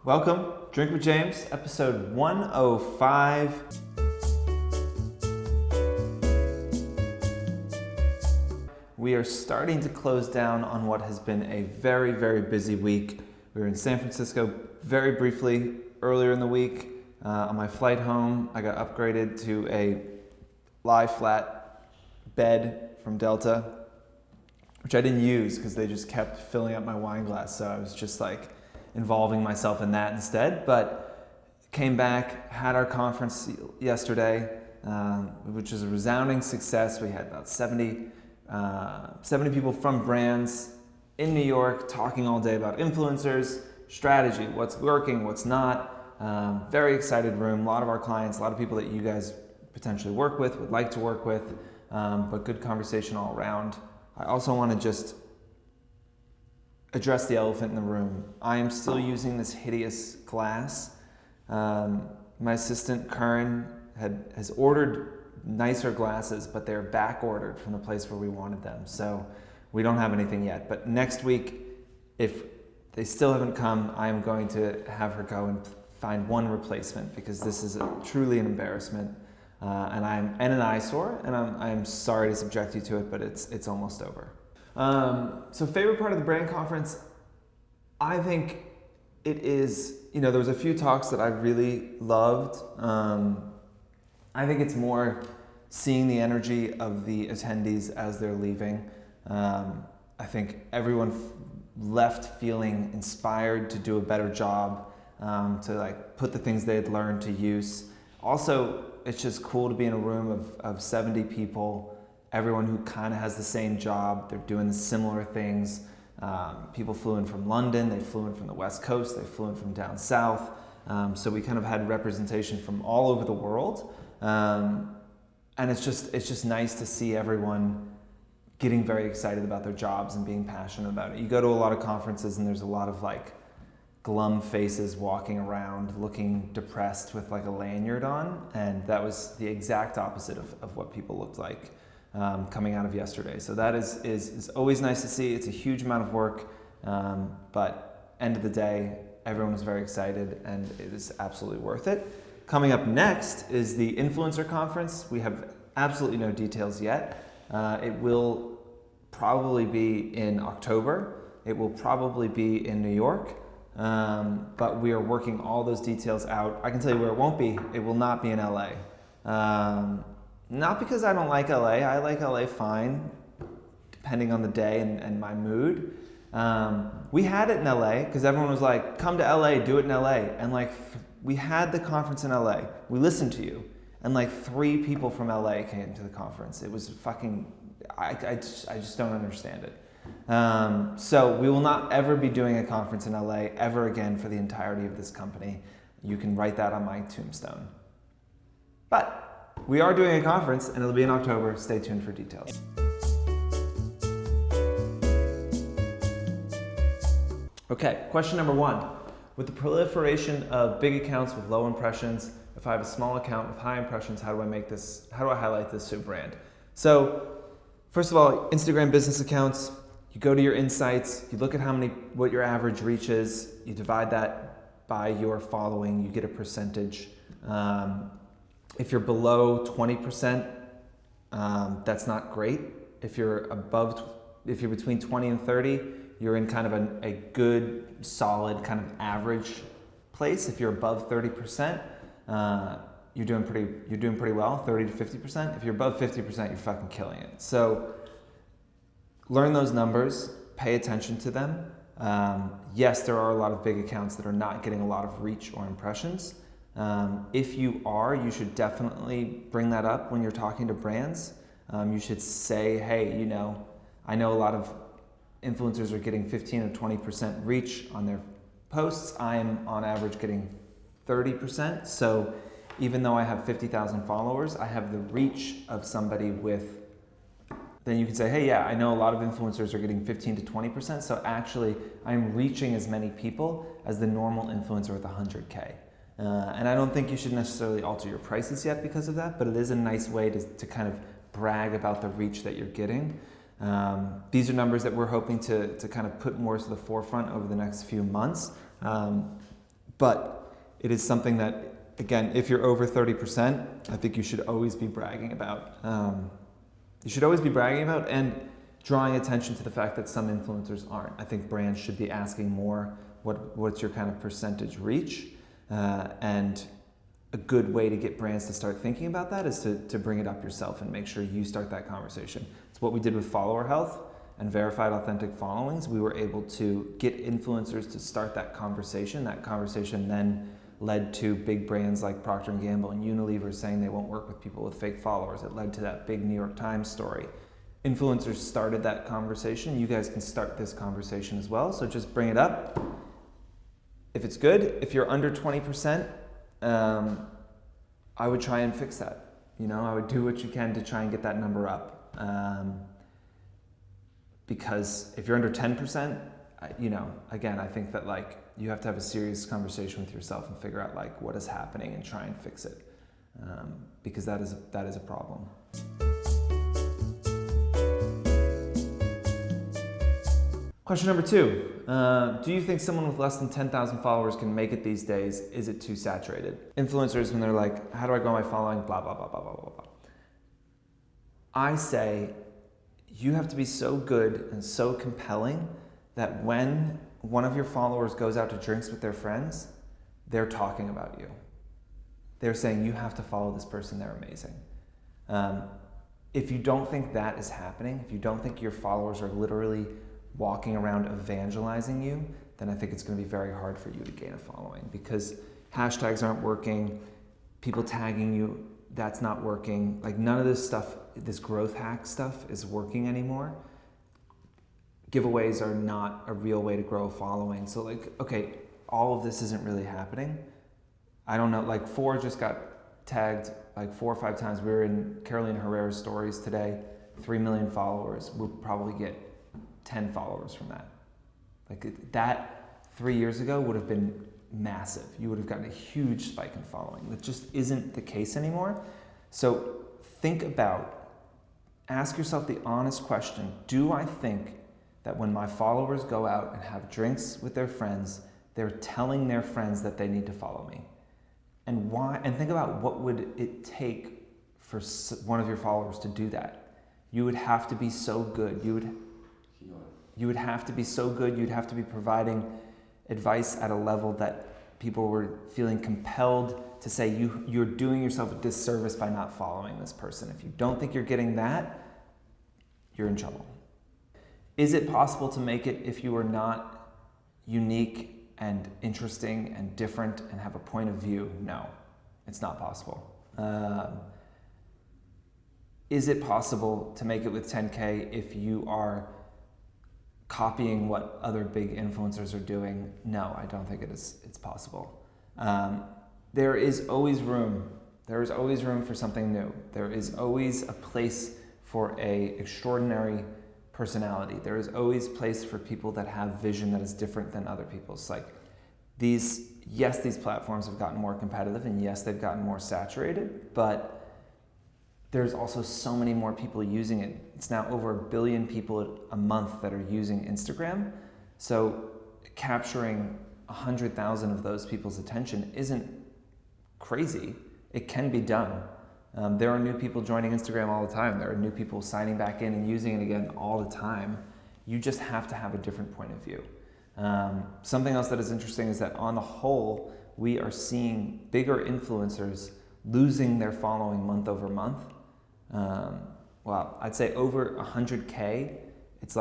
Welcome, Drink with James, episode 105. We are starting to close down on what has been a very, very busy week. We were in San Francisco very briefly earlier in the week. On my flight home, I got upgraded to a lie flat bed from Delta, which I didn't use because they just kept filling up my wine glass. So I was just like involving myself in that instead. But came back, had our conference yesterday, which was a resounding success. We had about 70 people from brands in New York talking all day about influencers, strategy, what's working, what's not. Very excited room. A lot of our clients, a lot of people that you guys potentially work with, would like to work with, but good conversation all around. I also want to just address the elephant in the room. I am still using this hideous glass. My assistant, Karen, has ordered nicer glasses, but they're back ordered from the place where we wanted them. So we don't have anything yet. But next week, if they still haven't come, I am going to have her go and find one replacement because this is truly an embarrassment. And an eyesore, and I'm sorry to subject you to it, but it's almost over. So favorite part of the brand conference, I think it is, there was a few talks that I really loved. I think it's more seeing the energy of the attendees as they're leaving. I think everyone left feeling inspired to do a better job, to put the things they had learned to use. Also, it's just cool to be in a room of 70 people, everyone who kind of has the same job. They're doing similar things. People flew in from London, they flew in from the West Coast, they flew in from down south. So we kind of had representation from all over the world. And it's just nice to see everyone getting very excited about their jobs and being passionate about it. You go to a lot of conferences and there's a lot of glum faces walking around looking depressed with a lanyard on, and that was the exact opposite of what people looked like coming out of yesterday. So that is always nice to see. It's a huge amount of work, but end of the day, everyone was very excited and it is absolutely worth it. Coming up next is the Influencer Conference. We have absolutely no details yet. It will probably be in October. It will probably be in New York. But we are working all those details out. I can tell you where it won't be. It will not be in LA. Not because I don't like LA. I like LA fine, depending on the day and my mood. We had it in LA because everyone was like, come to LA, do it in LA. And we had the conference in LA. We listened to you. And 3 people from LA came to the conference. It was fucking, I just don't understand it. So we will not ever be doing a conference in LA ever again for the entirety of this company. You can write that on my tombstone. But we are doing a conference and it'll be in October. Stay tuned for details. Okay, question number 1. With the proliferation of big accounts with low impressions, if I have a small account with high impressions, how do I highlight this to a brand? So first of all, Instagram business accounts, you go to your insights, you look at what your average reach is, you divide that by your following, you get a percentage. If you're below 20%, that's not great. If you're between 20 and 30, you're in kind of a good, solid kind of average place. If you're above 30%, you're doing pretty well, 30 to 50%. If you're above 50%, you're fucking killing it. So learn those numbers, pay attention to them. Yes, there are a lot of big accounts that are not getting a lot of reach or impressions. If you are, you should definitely bring that up when you're talking to brands. You should say, hey, I know a lot of influencers are getting 15 or 20% reach on their posts. I'm on average getting 30%. So even though I have 50,000 followers, I have the reach of somebody with, then you can say, hey, yeah, I know a lot of influencers are getting 15 to 20%. So actually I'm reaching as many people as the normal influencer with 100K. And I don't think you should necessarily alter your prices yet because of that, but it is a nice way to kind of brag about the reach that you're getting. These are numbers that we're hoping to kind of put more to the forefront over the next few months. But it is something that, again, if you're over 30%, I think you should always be bragging about. And drawing attention to the fact that some influencers aren't. I think brands should be asking more, what's your kind of percentage reach? And a good way to get brands to start thinking about that is to bring it up yourself and make sure you start that conversation. It's what we did with follower health and verified authentic followings. We were able to get influencers to start that conversation. That conversation then led to big brands like Procter & Gamble and Unilever saying they won't work with people with fake followers. It led to that big New York Times story. Influencers started that conversation. You guys can start this conversation as well. So just bring it up. If it's good, if you're under 20%, I would try and fix that. I would do what you can to try and get that number up. Because if you're under 10%, again, I think that you have to have a serious conversation with yourself and figure out what is happening and try and fix it. Because that is a problem. Question number 2, do you think someone with less than 10,000 followers can make it these days? Is it too saturated? Influencers, when they're like, how do I grow my following? Blah, blah, blah, blah, blah, blah, blah. I say you have to be so good and so compelling that when one of your followers goes out to drinks with their friends, they're talking about you. They're saying, you have to follow this person, they're amazing. If you don't think that is happening, if you don't think your followers are literally walking around evangelizing you, then I think it's going to be very hard for you to gain a following, because hashtags aren't working, people tagging you, that's not working. None of this stuff, this growth hack stuff is working anymore. Giveaways are not a real way to grow a following. So okay, all of this isn't really happening. I don't know, Fohr just got tagged 4 or 5 times. We were in Carolina Herrera's stories today, 3 million followers. We'll probably get 10 followers from that. That 3 years ago would have been massive. You would have gotten a huge spike in following. That just isn't the case anymore. So ask yourself the honest question, do I think that when my followers go out and have drinks with their friends, they're telling their friends that they need to follow me? And why? And think about what would it take for one of your followers to do that. You would have to be so good. You would have to be so good. You'd have to be providing advice at a level that people were feeling compelled to say you're doing yourself a disservice by not following this person. If you don't think you're getting that, you're in trouble. Is it possible to make it if you are not unique and interesting and different and have a point of view? No, it's not possible. Is it possible to make it with 10K if you are copying what other big influencers are doing? No, I don't think it's possible. There is always room. There is always room for something new. There is always a place for an extraordinary personality. There is always place for people that have vision that is different than other people's. These platforms have gotten more competitive, and yes, they've gotten more saturated, but there's also so many more people using it. It's now over 1 billion people a month that are using Instagram. So capturing 100,000 of those people's attention isn't crazy. It can be done. There are new people joining Instagram all the time. There are new people signing back in and using it again all the time. You just have to have a different point of view. Something else that is interesting is that on the whole, we are seeing bigger influencers losing their following month over month. I'd say over 100K, it's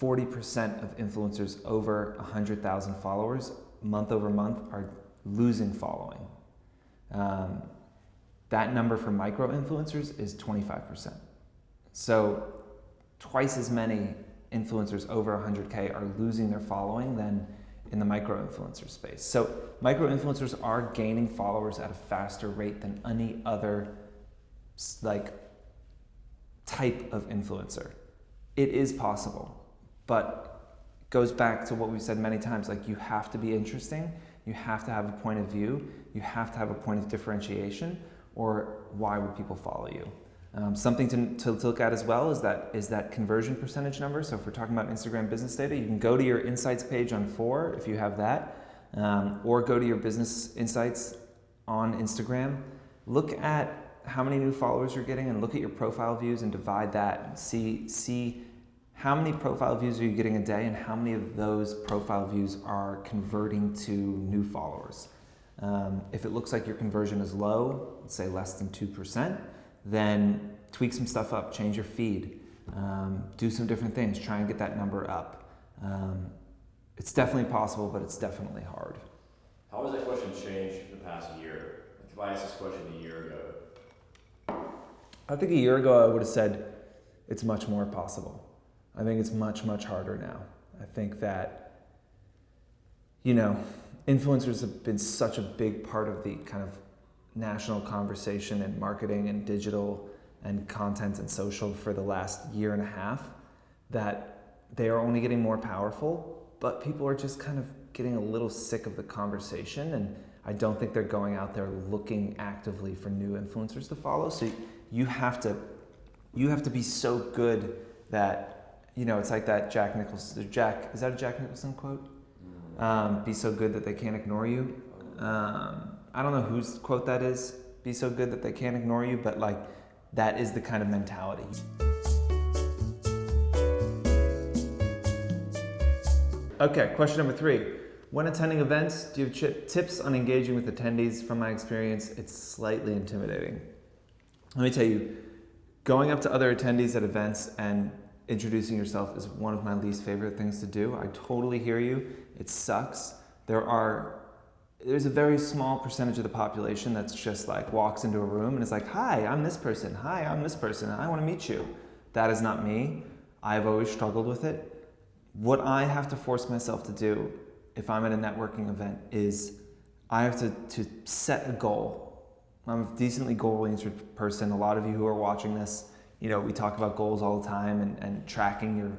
40% of influencers over 100,000 followers month over month are losing following. That number for micro influencers is 25%. So twice as many influencers over 100K are losing their following than in the micro influencer space. So micro influencers are gaining followers at a faster rate than any other type of influencer. It is possible, but goes back to what we've said many times, you have to be interesting, you have to have a point of view, you have to have a point of differentiation, or why would people follow you? Something to look at as well is that conversion percentage number. So if we're talking about Instagram business data, you can go to your insights page on Fohr if you have that, or go to your business insights on Instagram. Look at how many new followers you're getting and look at your profile views and divide that and see how many profile views are you getting a day and how many of those profile views are converting to new followers. If it looks like your conversion is low, let's say less than 2%, then tweak some stuff up, change your feed, do some different things, try and get that number up. It's definitely possible, but it's definitely hard. How has that question changed in the past year? Like if I asked this question a year ago. I think a year ago I would have said it's much more possible. I think it's much, much harder now. I think that, influencers have been such a big part of the kind of national conversation in marketing and digital and content and social for the last year and a half, that they are only getting more powerful, but people are just kind of getting a little sick of the conversation, and I don't think they're going out there looking actively for new influencers to follow. So you have to be so good that, it's like that Jack Nicholson, is that a Jack Nicholson quote? Be so good that they can't ignore you. I don't know whose quote that is, be so good that they can't ignore you, but that is the kind of mentality. Okay, question number 3. When attending events, do you have tips on engaging with attendees? From my experience, it's slightly intimidating. Let me tell you, going up to other attendees at events and introducing yourself is one of my least favorite things to do. I totally hear you. It sucks. There's a very small percentage of the population that's just walks into a room and is like, hi, I'm this person. Hi, I'm this person. I want to meet you. That is not me. I've always struggled with it. What I have to force myself to do if I'm at a networking event is I have to set a goal. I'm a decently goal-oriented person. A lot of you who are watching this, we talk about goals all the time and tracking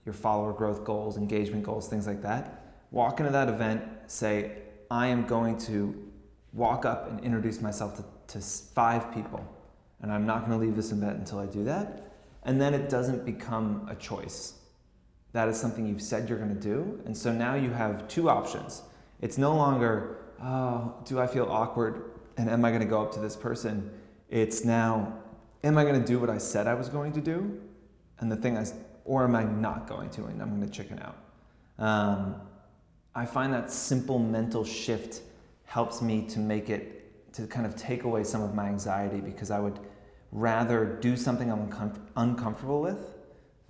your follower growth goals, engagement goals, things like that. Walk into that event, say, I am going to walk up and introduce myself to 5 people, and I'm not going to leave this event until I do that. And then it doesn't become a choice. That is something you've said you're going to do, and so now you have 2 options. It's no longer, oh, do I feel awkward, and am I going to go up to this person? It's now, am I going to do what I said I was going to do, or am I not going to, and I'm going to chicken out? I find that simple mental shift helps me to kind of take away some of my anxiety, because I would rather do something I'm uncomfortable with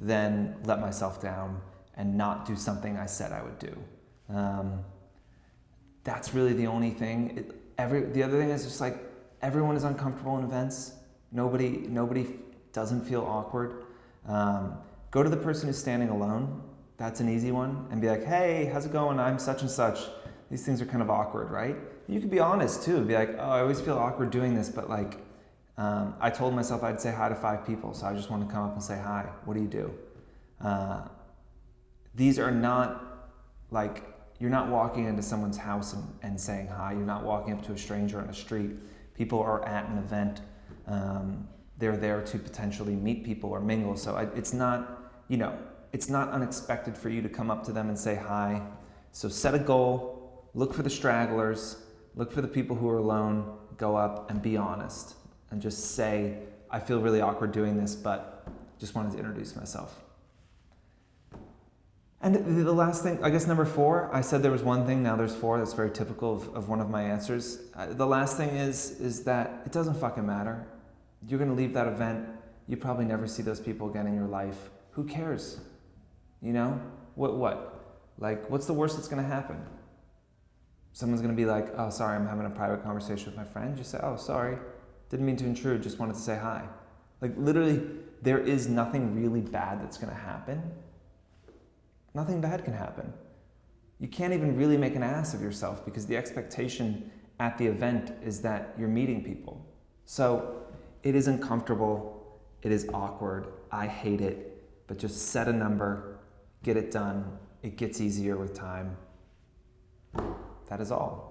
than let myself down and not do something I said I would do. That's really the only thing. The other thing is just everyone is uncomfortable in events. Nobody doesn't feel awkward. Go to the person who's standing alone. That's an easy one. And be like, hey, how's it going? I'm such and such. These things are kind of awkward, right? You could be honest too. Be like, oh, I always feel awkward doing this, but I told myself I'd say hi to 5 people, so I just want to come up and say hi. What do you do? These are not you're not walking into someone's house and saying hi. You're not walking up to a stranger on a street. People are at an event. They're there to potentially meet people or mingle. So it's not unexpected for you to come up to them and say hi. So set a goal, look for the stragglers, look for the people who are alone, go up and be honest. And just say, I feel really awkward doing this, but just wanted to introduce myself. And the last thing, I guess number 4, I said there was one thing, now there's 4. That's very typical of one of my answers. The last thing is that it doesn't fucking matter. You're going to leave that event. You probably never see those people again in your life. Who cares? What? What's the worst that's going to happen? Someone's going to be like, oh, sorry, I'm having a private conversation with my friend. Just say, oh, sorry. Didn't mean to intrude, just wanted to say hi. Literally, there is nothing really bad that's going to happen. Nothing bad can happen. You can't even really make an ass of yourself, because the expectation at the event is that you're meeting people. So it is uncomfortable. It is awkward. I hate it. But just set a number, get it done. It gets easier with time. That is all.